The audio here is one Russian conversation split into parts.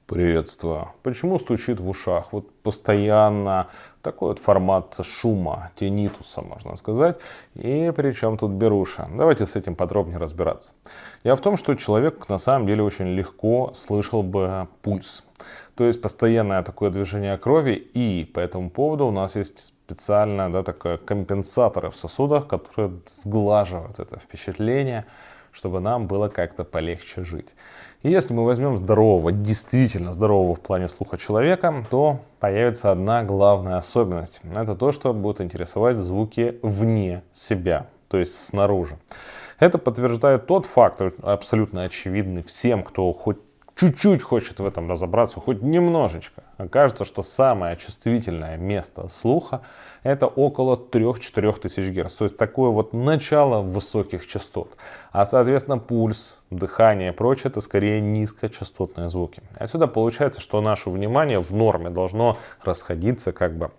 Приветствую. Почему стучит в ушах? Вот постоянно такой вот формат шума, тиннитуса, можно сказать. И причем тут беруша. Давайте с этим подробнее разбираться. Дело в том, что человек на самом деле очень легко слышал бы пульс. То есть постоянное такое движение крови. И по этому поводу у нас есть специально такое компенсаторы в сосудах, которые сглаживают это впечатление, чтобы нам было как-то полегче жить. И если мы возьмем здорового, действительно здорового в плане слуха человека, то появится одна главная особенность. Это то, что будет интересовать звуки вне себя, то есть снаружи. Это подтверждает тот факт, абсолютно очевидный всем, кто хоть чуть-чуть хочет в этом разобраться, хоть немножечко. Окажется, что самое чувствительное место слуха это около 3-4 тысяч Гц. То есть такое вот начало высоких частот. А соответственно пульс, дыхание и прочее это скорее низкочастотные звуки. Отсюда получается, что наше внимание в норме должно расходиться как бы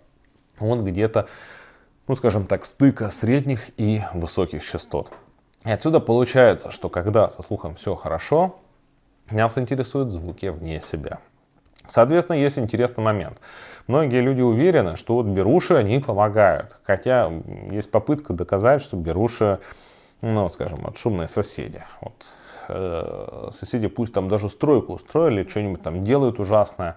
вот где-то, ну скажем так, стыка средних и высоких частот. И отсюда получается, что когда со слухом все хорошо, нас интересуют звуки вне себя. Соответственно, есть интересный момент. Многие люди уверены, что вот беруши, они помогают. Хотя есть попытка доказать, что беруши, ну, скажем, вот шумные соседи. Вот, соседи пусть там даже стройку устроили, что-нибудь там делают ужасное.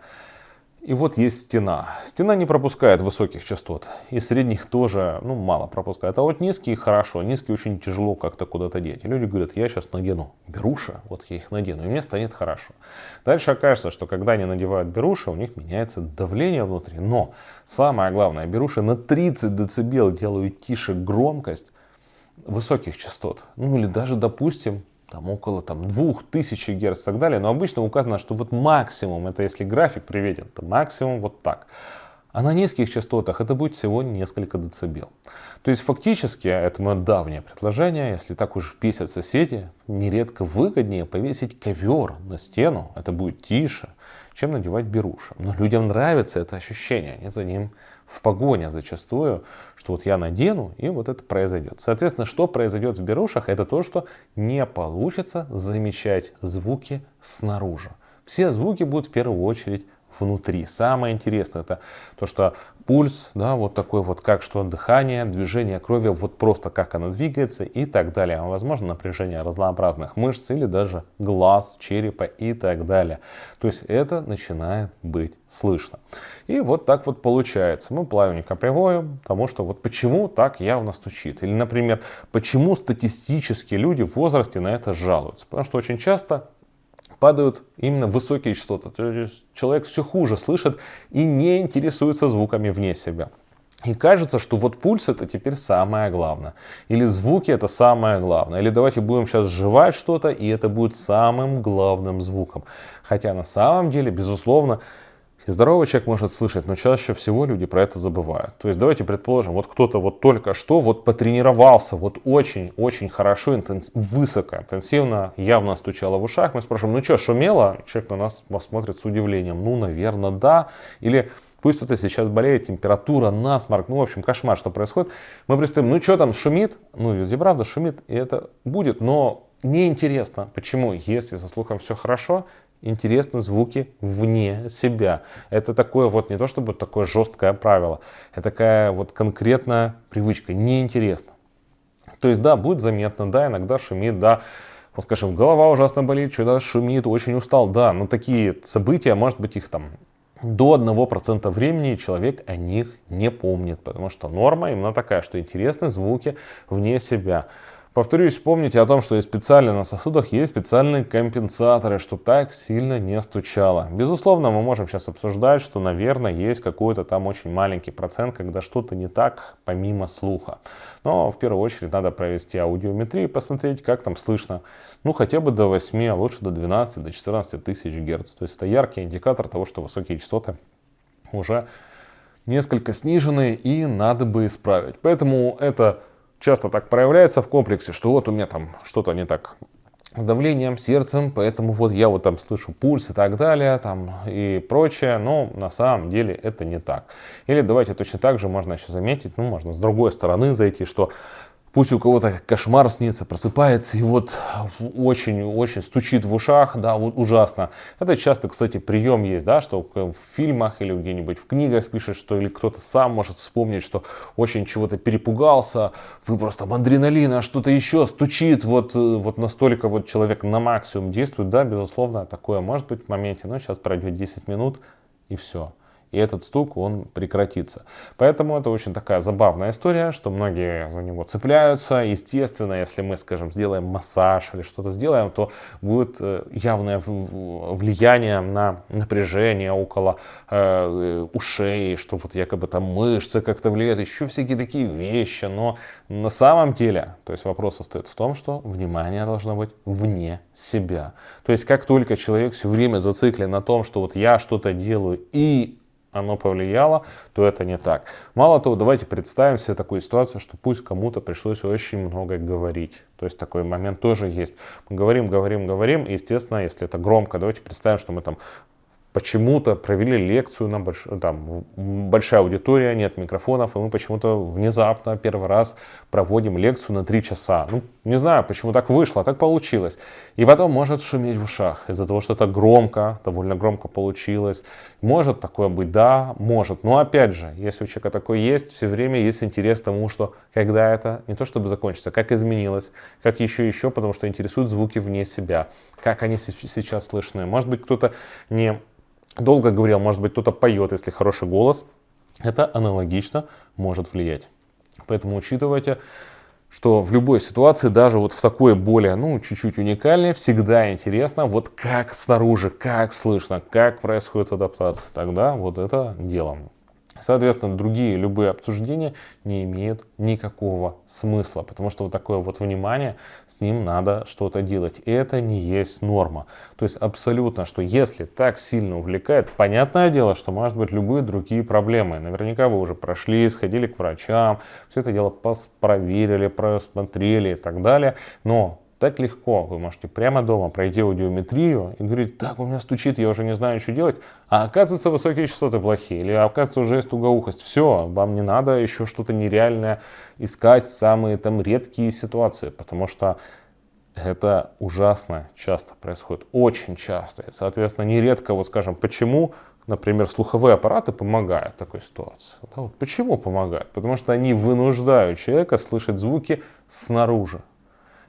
И вот есть стена. Стена не пропускает высоких частот. И средних тоже, ну, мало пропускает. А вот низкие хорошо. Низкие очень тяжело как-то куда-то деть. И люди говорят, я сейчас надену беруши, вот я их надену, и мне станет хорошо. Дальше окажется, что когда они надевают беруши, у них меняется давление внутри. Но самое главное, беруши на 30 дБ делают тише громкость высоких частот. Ну или даже, допустим, там около 2000 Гц и так далее. Но обычно указано, что вот максимум, это если график приведен, то максимум вот так. А на низких частотах это будет всего несколько децибел. То есть фактически, это мое давнее предложение, если так уж бесят соседи, нередко выгоднее повесить ковер на стену, это будет тише, чем надевать беруши. Но людям нравится это ощущение, они за ним в погоне зачастую, что вот я надену и вот это произойдет. Соответственно, что произойдет в берушах, это то, что не получится замечать звуки снаружи. Все звуки будут в первую очередь внутри. Самое интересное это то, что пульс, да, вот такой вот, как что дыхание, движение крови, вот просто как оно двигается и так далее. А возможно напряжение разнообразных мышц или даже глаз, черепа и так далее. То есть это начинает быть слышно. И вот так вот получается. Мы плавненько приводим к тому, что вот почему так явно стучит. Или, например, почему статистически люди в возрасте на это жалуются. Потому что очень часто падают именно высокие частоты. То есть человек все хуже слышит и не интересуется звуками вне себя. И кажется, что вот пульс это теперь самое главное. Или звуки это самое главное. Или давайте будем сейчас жевать что-то, и это будет самым главным звуком. Хотя на самом деле, безусловно, и здоровый человек может слышать, но чаще всего люди про это забывают. То есть давайте предположим, вот кто-то вот только что вот потренировался, вот очень-очень хорошо, высокоинтенсивно, явно стучало в ушах. Мы спрашиваем, ну что, шумело? Человек на нас посмотрит с удивлением. Ну, наверное, да. Или пусть кто-то сейчас болеет, температура, насморк, ну, в общем, кошмар, что происходит. Мы представим, ну что там шумит? Ну, ведь и правда шумит, и это будет, но неинтересно. Почему? Если со слухом все хорошо, интересны звуки вне себя. Это такое вот не то чтобы такое жесткое правило, это такая вот конкретная привычка, неинтересно. То есть да, будет заметно, да, иногда шумит, да, вот скажем, голова ужасно болит, что-то шумит, очень устал, да, но такие события, может быть их там до 1% времени человек о них не помнит, потому что норма именно такая, что интересны звуки вне себя. Повторюсь, помните о том, что и специально на сосудах есть специальные компенсаторы, чтобы так сильно не стучало. Безусловно, мы можем сейчас обсуждать, что, наверное, есть какой-то там очень маленький процент, когда что-то не так помимо слуха. Но в первую очередь надо провести аудиометрию и посмотреть, как там слышно. Ну, хотя бы до 8, а лучше до 12, до 14 тысяч Гц. То есть это яркий индикатор того, что высокие частоты уже несколько снижены и надо бы исправить. Поэтому это часто так проявляется в комплексе, что вот у меня там что-то не так с давлением, сердцем, поэтому вот я вот там слышу пульс и так далее, там и прочее, но на самом деле это не так. Или давайте точно так же можно еще заметить, ну можно с другой стороны зайти, что Пусть у кого-то кошмар снится, просыпается и вот очень-очень стучит в ушах, да, вот ужасно. Это часто, кстати, прием есть, да, что в фильмах или где-нибудь в книгах пишет, что или кто-то сам может вспомнить, что очень чего-то перепугался, вы просто адреналина, что-то еще стучит, вот настолько вот человек на максимум действует, да, безусловно, такое может быть в моменте, но сейчас пройдет 10 минут и все. И этот стук, он прекратится. Поэтому это очень такая забавная история, что многие за него цепляются. Естественно, если мы, скажем, сделаем массаж или что-то сделаем, то будет явное влияние на напряжение около ушей, что вот якобы там мышцы как-то влияют, еще всякие такие вещи. Но на самом деле, то есть вопрос состоит в том, что внимание должно быть вне себя. То есть как только человек все время зациклен на том, что вот я что-то делаю и оно повлияло, то это не так. Мало того, давайте представим себе такую ситуацию, что пусть кому-то пришлось очень много говорить. То есть такой момент тоже есть. Мы говорим. Естественно, если это громко, давайте представим, что мы там почему-то провели лекцию, там большая аудитория, нет микрофонов, и мы почему-то внезапно первый раз проводим лекцию на 3 часа. Ну, не знаю, почему так вышло, так получилось. И потом может шуметь в ушах из-за того, что это громко, довольно громко получилось. Может такое быть, да, может. Но опять же, если у человека такое есть, все время есть интерес к тому, что когда это не то чтобы закончится, как изменилось, как еще, потому что интересуют звуки вне себя, как они сейчас слышны. Может быть, кто-то не долго говорил, может быть, кто-то поет, если хороший голос. Это аналогично может влиять. Поэтому учитывайте, что в любой ситуации, даже вот в такой более, чуть-чуть уникальной, всегда интересно, вот как снаружи, как слышно, как происходит адаптация. Тогда вот это делом. Соответственно, другие любые обсуждения не имеют никакого смысла, потому что вот такое вот внимание, с ним надо что-то делать. И это не есть норма. То есть абсолютно, что если так сильно увлекает, понятное дело, что может быть любые другие проблемы. Наверняка вы уже прошли, сходили к врачам, все это дело проверили, просмотрели и так далее. Но так легко вы можете прямо дома пройти аудиометрию и говорить: так, у меня стучит, я уже не знаю, что делать. А оказывается, высокие частоты плохие. Или оказывается, уже есть тугоухость. Все, вам не надо еще что-то нереальное искать, самые там редкие ситуации. Потому что это ужасно часто происходит. Очень часто. И, соответственно, нередко, вот скажем, почему, например, слуховые аппараты помогают в такой ситуации. Да, вот почему помогают? Потому что они вынуждают человека слышать звуки снаружи.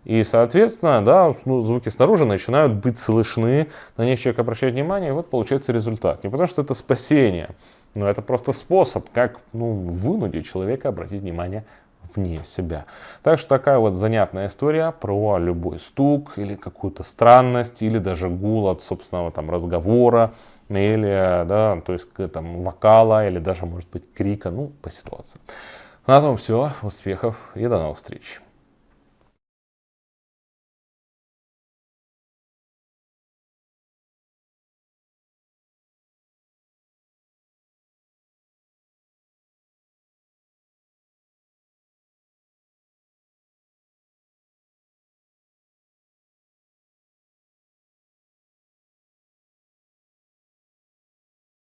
И, соответственно, да, звуки снаружи начинают быть слышны, на них человек обращает внимание, и вот получается результат. Не потому что это спасение, но это просто способ, как вынудить человека обратить внимание вне себя. Так что такая вот занятная история про любой стук или какую-то странность, или даже гул от собственного там разговора, или, да, то есть там вокала, или даже, может быть, крика, по ситуации. На том все. Успехов и до новых встреч.